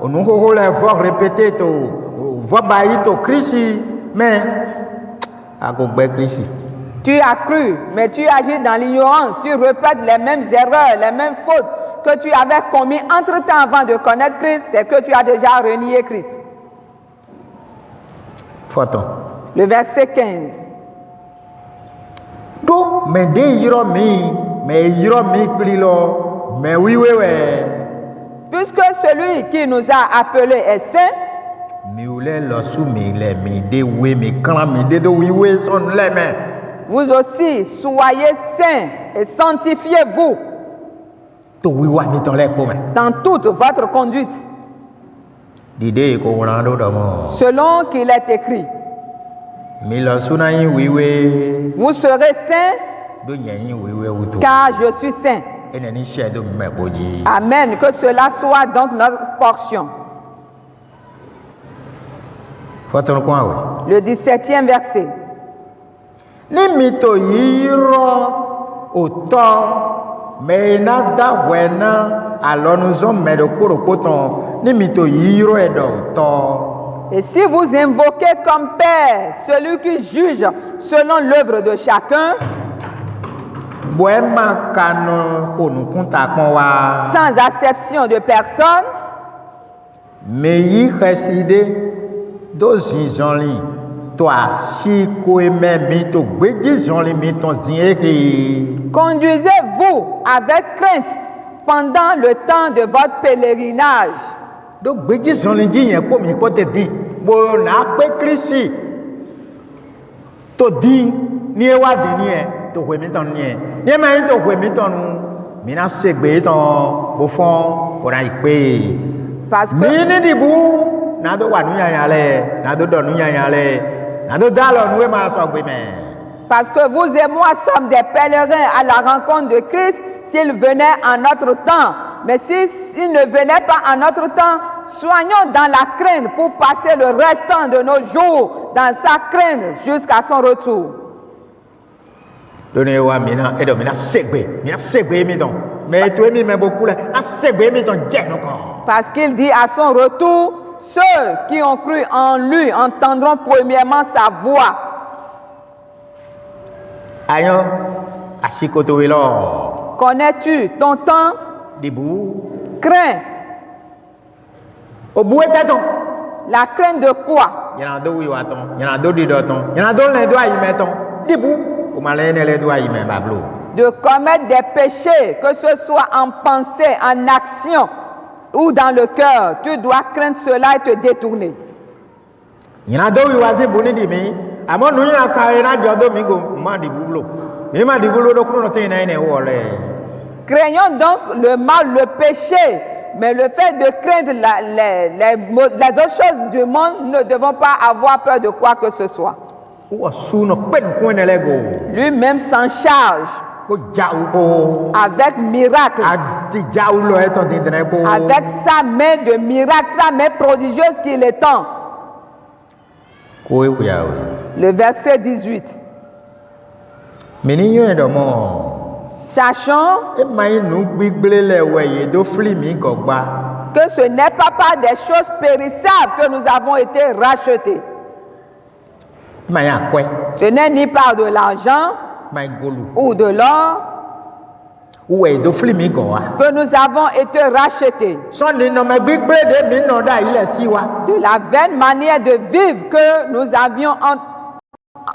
onuho le fort répété to, vobaï to Christi, mais à gobé Christi. Tu as cru, mais tu agis dans l'ignorance, tu répètes les mêmes erreurs, les mêmes fautes que tu avais commis entre-temps avant de connaître Christ, c'est que tu as déjà renié Christ. Le verset 15. Puisque celui qui nous a appelés est saint, vous aussi soyez saints et sanctifiez-vous dans toute votre conduite, selon qu'il est écrit. Vous serez saints car je suis saint. Amen. Que cela soit donc notre portion. Le 17e verset. Nimito yiro oto meinada wena alonuzon medokoro poton nimito yiro edo oto. Et si vous invoquez comme Père celui qui juge selon l'œuvre de chacun, sans acception de personne, Mais il réside dans une zone. Toi, si tu es même, tu Conduisez-vous avec crainte pendant le temps de votre pèlerinage. Donc, si tu es dit, bon, après Christ, tu dis, ni tu fais ton ni mais tu fais ton mina segbe ton au fond pour y payer. Parce que ni di bu na do wa nu yale na do do nu yale na do dalo nu ma so gbe me. Parce que vous et moi sommes des pèlerins à la rencontre de Christ s'il venait en notre temps. Mais s'il ne venait pas en notre temps, soignons dans la crainte pour passer le restant de nos jours dans sa crainte jusqu'à son retour. Donnez-moi mina et mina segbe mi don. Mais tu es beaucoup là, a segbe mi ton jet encore. Parce qu'il dit à son retour, ceux qui ont cru en lui entendront premièrement sa voix. Ayon, asikoto elo. Connais-tu ton temps? Dibou. Crains. Au bout de ton. La crainte de quoi? Il y en a deux oui waton, il y en a deux didoton, il y en a deux les doigts y metton. Dibou. Au malin les doigts y met bablo. De commettre des péchés, que ce soit en pensée, en action ou dans le cœur, tu dois craindre cela et te détourner. Il y en a deux oui wazé boni di mi. Amo nous y a carrément jodo mi go mandi bublo. Mi mandi bublo do kuno te na ene wole. Craignons donc le mal, le péché, mais le fait de craindre les autres choses du monde, nous ne devons pas avoir peur de quoi que ce soit. Lui-même s'en charge avec miracle, avec sa main de miracle, sa main prodigieuse qu'il étend. Le verset 18. Sachant que ce n'est pas par des choses périssables que nous avons été rachetés. Ce n'est ni par de l'argent ou de l'or que nous avons été rachetés. De la vaine manière de vivre que nous avions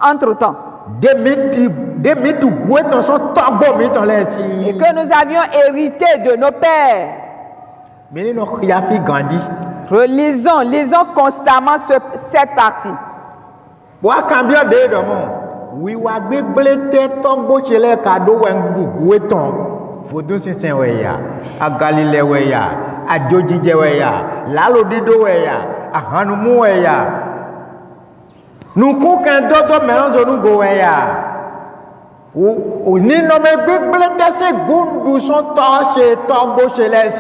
entre-temps. Et que nous avions hérité de nos pères. Lisons constamment cette partie. Nous coquins d'autres mélange nous goya. Ou ni nommé big blessé gundu son torche tombo chez les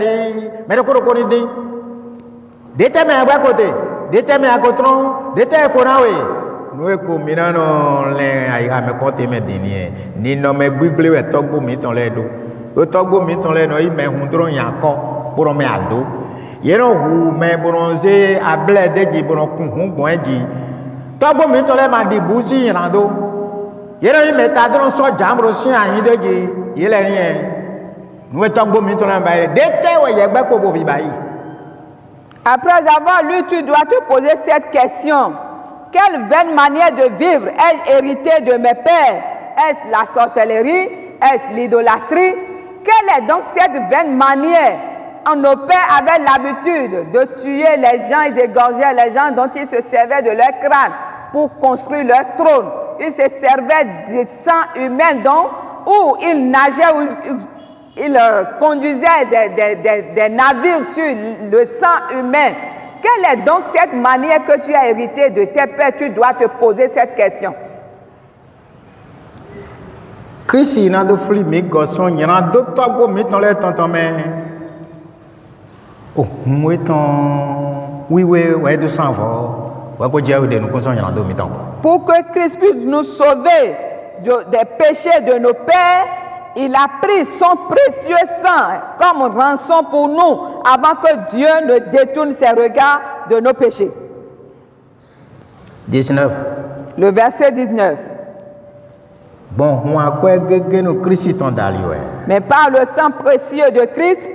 mais de quoi on dit déterminé à côté déterminé à cotron déterminé konawe nous e ko mirano le aïga me compter mes dinier ni nommé big blé togbo mi ton le do o togbo mi ton le no i me hundron yanko pour me ado yero hu me bronzer a blé de bon kun hun bon ji togbo mi ton le ma di busi rando yero i me ta don so jambro si ayin deji yele rien nous togbo mi ton le ba dété we ye gbe ko bo bi bayi. Après avoir lu, tu dois te poser cette question. Quelle vaine manière de vivre ai-je hérité de mes pères? Est-ce la sorcellerie? Est-ce l'idolâtrie? Quelle est donc cette vaine manière? Nos pères avaient l'habitude de tuer les gens, ils égorgeaient les gens dont ils se servaient de leur crâne pour construire leur trône. Ils se servaient du sang humain donc, où ils nageaient, où ils conduisaient des navires sur le sang humain. Quelle est donc cette manière que tu as hérité de tes pères? Tu dois te poser cette question. Christ il n'a de flimi garçon il y en a d'autres tabou mais dans les temps mais oh moi tant oui de sang va ouais pour dire de nous consommer dans 2000 ans. Pour que Christ puisse nous sauver des péchés de nos pères, il a pris son précieux sang comme rançon pour nous avant que Dieu ne détourne ses regards de nos péchés. 19. Le verset 19. Bon, on a quoi que nous Christ t'en d'aller. Mais par le sang précieux de Christ,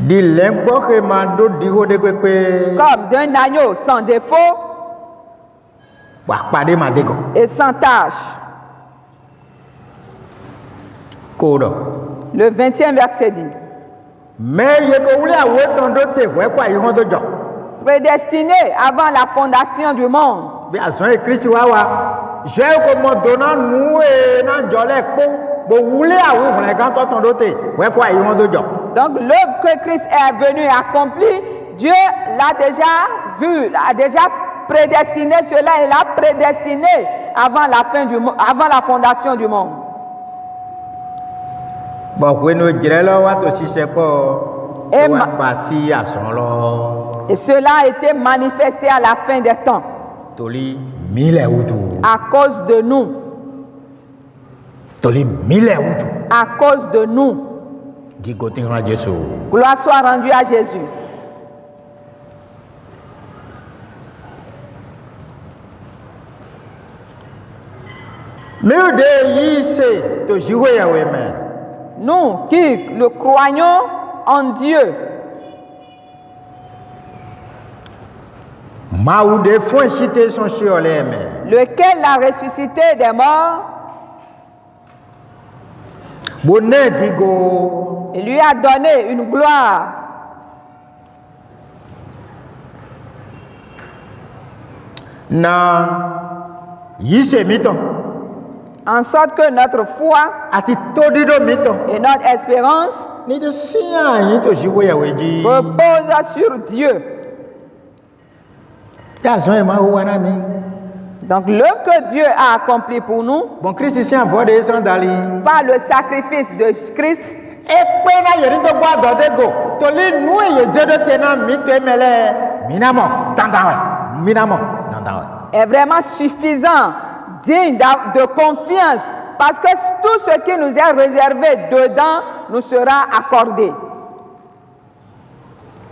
Di lengbo ke mando diho de pepe. comme d'un agneau sans défaut Wa pade madego. et sans tache. Kodo. Le 20e verset dit, Mais ye ko wule awe tondo te we kwa yi hondo jo. prédestiné avant la fondation du monde, Bi ason e Kristi wa wa. Je ko mo dona nu e na jole po. Bo wule awe hule kan to tondo te we kwa yi hondo jo. donc l'œuvre que Christ est venu accomplir, Dieu l'a déjà vu, a déjà prédestiné cela, il l'a prédestiné avant la fin du monde, avant la fondation du monde. Bo we no jirelo wa to sise po. Et Wa ma- basi ason lo. Et cela a été manifesté à la fin des temps, Toli mile utu. à cause de nous, Toli mile utu. à cause de nous. Di gotin ran Jesu. Gloire soit rendue à Jésus. Mais de yi se to jiwe ya we me. Nous qui le croyons en Dieu, Ma ou de fon chite son chiole me. lequel l'a ressuscité des morts Bonne digo. et lui a donné une gloire Na yi se miton. en sorte que notre foi Ati todi do miton. et notre espérance Ni to siya yi to jiwe ya we ji. reposent sur Dieu. Ta son e ma ou wana mi. Donc l'œuvre que Dieu a accomplie pour nous Bon Christ si en vode san dali. par le sacrifice de Christ E pe na yeri to gba do de go. Toli nu e ye zedo te na mi to emele. Minamo tandawe. Minamo tandawe. est vraiment suffisant, digne de confiance, parce que tout ce qui nous est réservé dedans nous sera accordé.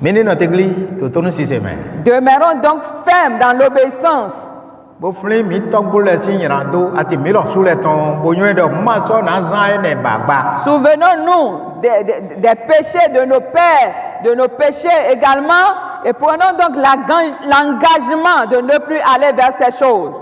Mini notre église to tonu si se me. Demeurons donc fermes dans l'obéissance. Bo fli mi togbo le si yirando ati mi lo sule ton bo yun do ma so na zan ne baba. Souvenons-nous des péchés de nos pères, de nos péchés également, et prenons donc l'engagement de ne plus aller vers ces choses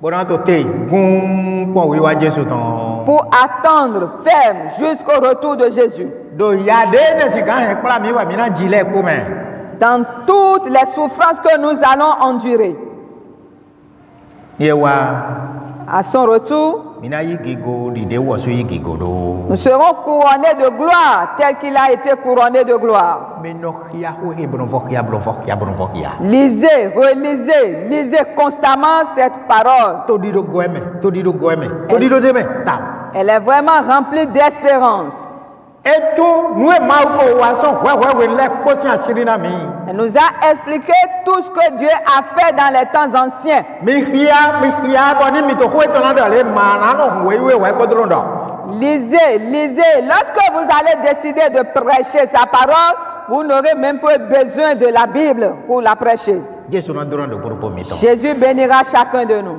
Bo na to te gun pon wi wa Jesu ton. pour attendre ferme jusqu'au retour de Jésus. Do ya de ne si kan he kpla mi wa mi na jile ko me. Dans toutes les souffrances que nous allons endurer, Ye wa à son retour, mi na yi gigo di de wo so yi gigo do. nous serons couronnés de gloire tel qu'il a été couronné de gloire. Me no khia ho he bro vokia. Lisez, relisez, lisez constamment cette parole. To di do goeme, to di do goeme. To di do de me tam. Elle est vraiment remplie d'espérance. E to nu e ma ko wa so we le ko si asiri na mi. Elle nous a expliqué tout ce que Dieu a fait dans les temps anciens. Mi khia bo ni mi to ho to na do le ma na no we ko do ndo. Lisez, lisez. Lorsque vous allez décider de prêcher sa parole, vous n'aurez même pas besoin de la Bible pour la prêcher. Jesu na do ndo pour mi ton. Jésus bénira chacun de nous.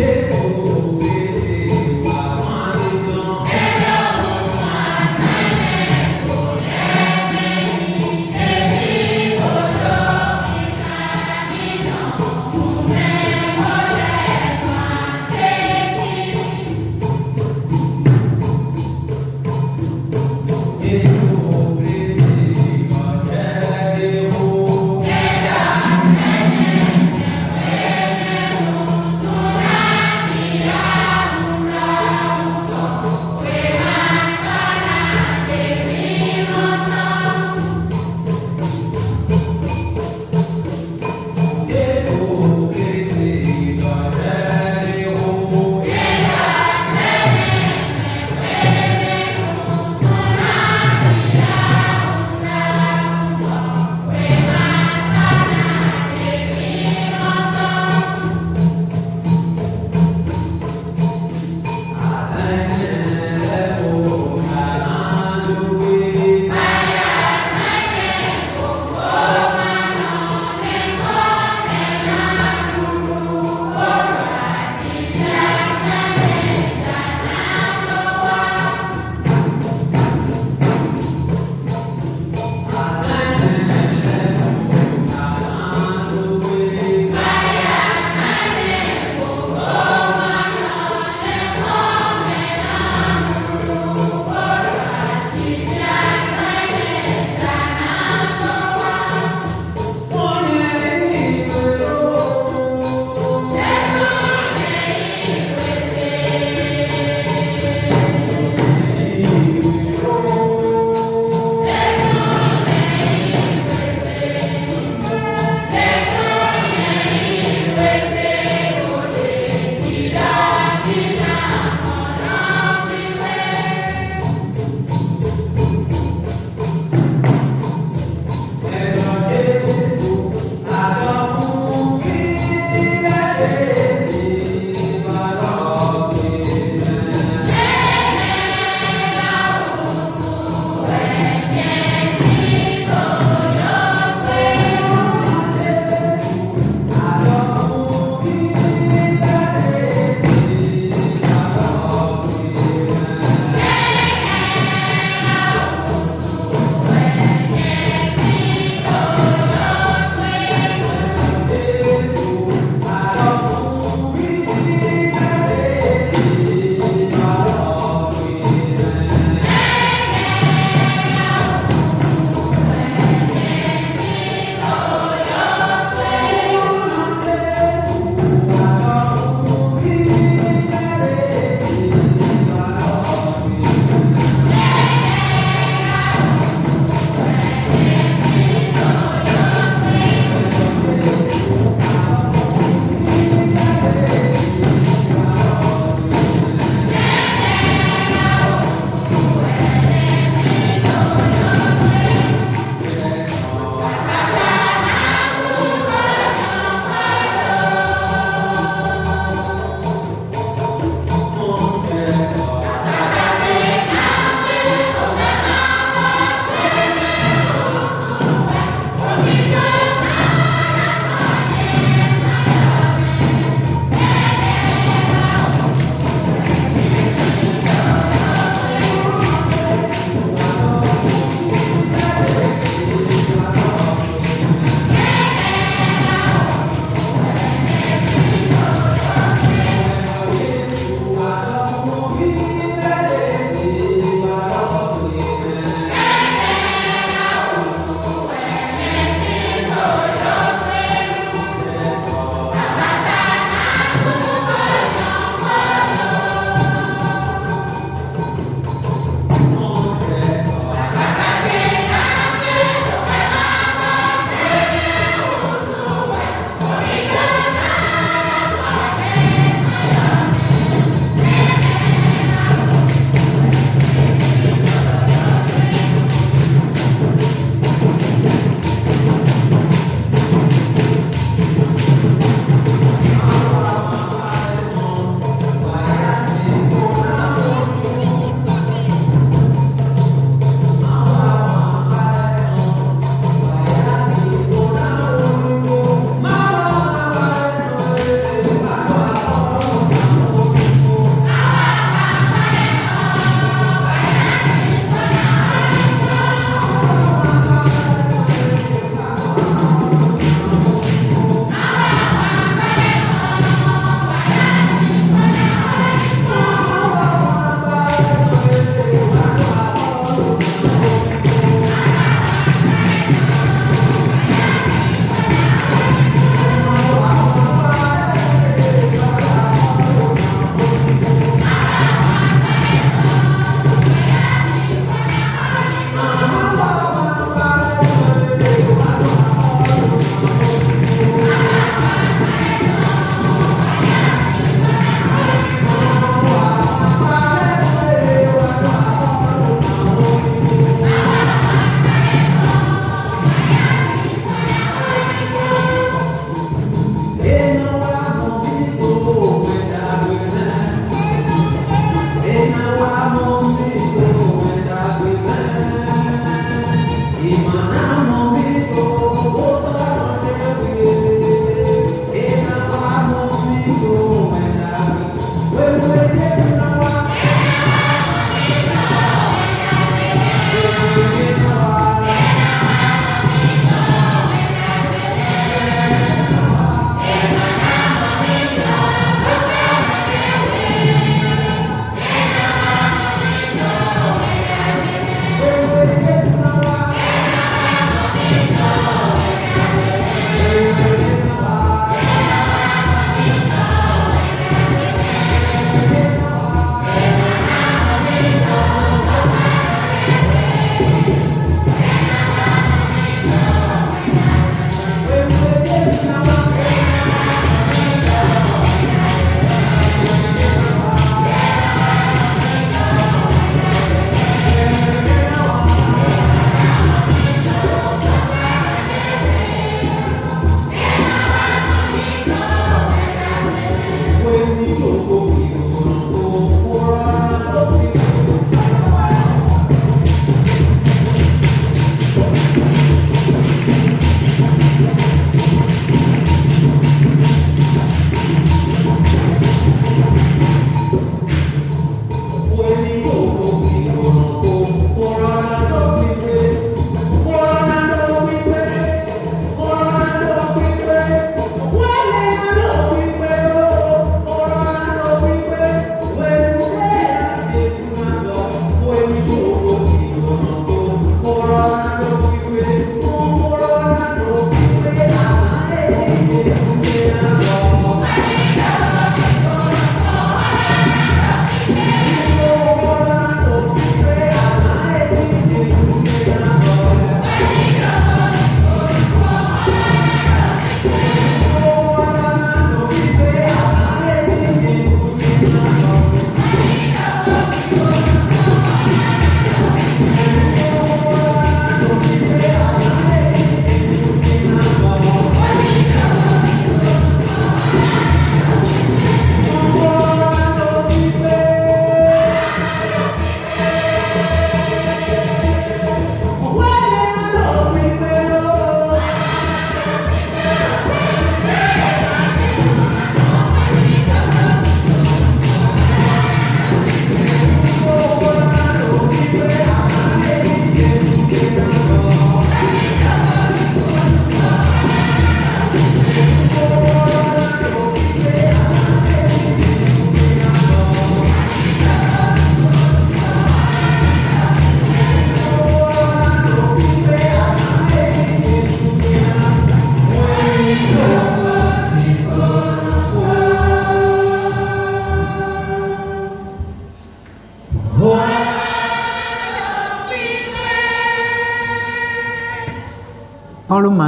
Thank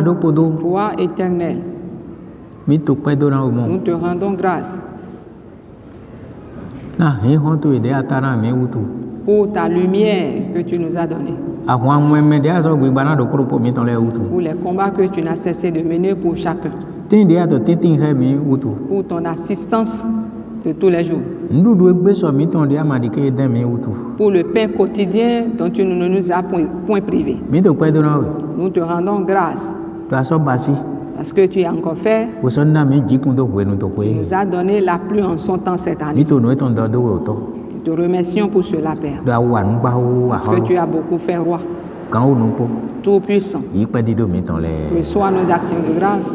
do podo. Toi, Éternel, Mi to pe do na o nous mo. te rendons grâce Na he ho to ide atara mi wutu. pour ta lumière que tu nous as donnée, Àwọn mweme de aso gbe gba na do kuro po mi ton le wutu. pour les combats que tu n'as cessé de mener pour chacun, Tin de ato tintin he mi wutu. pour ton assistance de tous les jours, Ndudu egbe so mi ton de amadi ke den mi wutu. pour le pain quotidien dont tu ne nous as point privé. Mi to pe do na o. Nous te rendons grâce To aso basi. parce que tu as encore fait, O so na mi jikun do we nu to pe. nous as donné la pluie en son temps cette année. Mi to no ton do do o to. Nous te remercions pour cela, Père, Do awa nu gba o parce que tu as beaucoup fait, Roi, Kan o nu po. tout-puissant. Yi pe di do mi ton le. Reçois nos actions de grâce,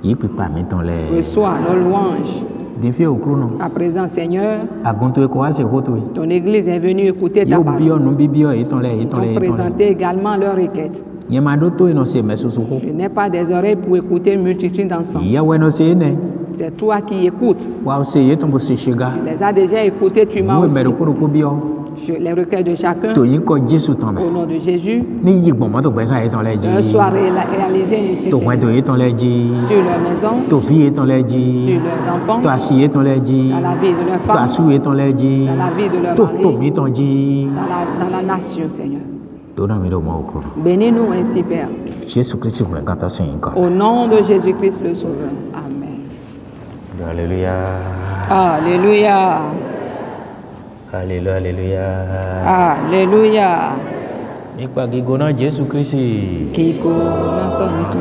Yi pipa mi ton le. reçois nos louanges. De fi o kru no. À présent, Seigneur, Agunto e ko ase ko to. ton Église est venue écouter ta Yo parole. bi o nu bi bi o yi ton le yi Ils ton le t'ont yi ton le. présenté également leurs requêtes. Ye ma do to no se me so so ko. Je n'ai pas des oreilles pour écouter une multitude d'ensemble. Ye we no se ne. C'est toi qui écoutes. Wa o se ye ton bo se shega. Tu les as déjà écoutés, tu m'as Mo aussi. me ro ko bi o. Les requêtes de chacun, To yin ko Jesu ton me. au nom de Jésus, Ni yi gbon mo to gbe san yi ton le ji. soient réalisés ici, To wen Seigneur, to yi ton le ji. sur leur maison, To fi yi ton le sur ji. leurs enfants, To asi yi ton le ji. dans la vie de leurs To femmes, asu yi ton le ji. dans la vie de leur To to mari, mi ton ji. dans la nation, Seigneur. To na mi do mo ko. Bénis-nous ainsi, Père. Jésus Christ ko ka ta sin ka. Au nom de Jésus-Christ le Sauveur. Amen. Alléluia. Alléluia. Alléluia. Alléluia. Alléluia. Nípa gígóná Jésù Kristi. Kiko Nathan Mito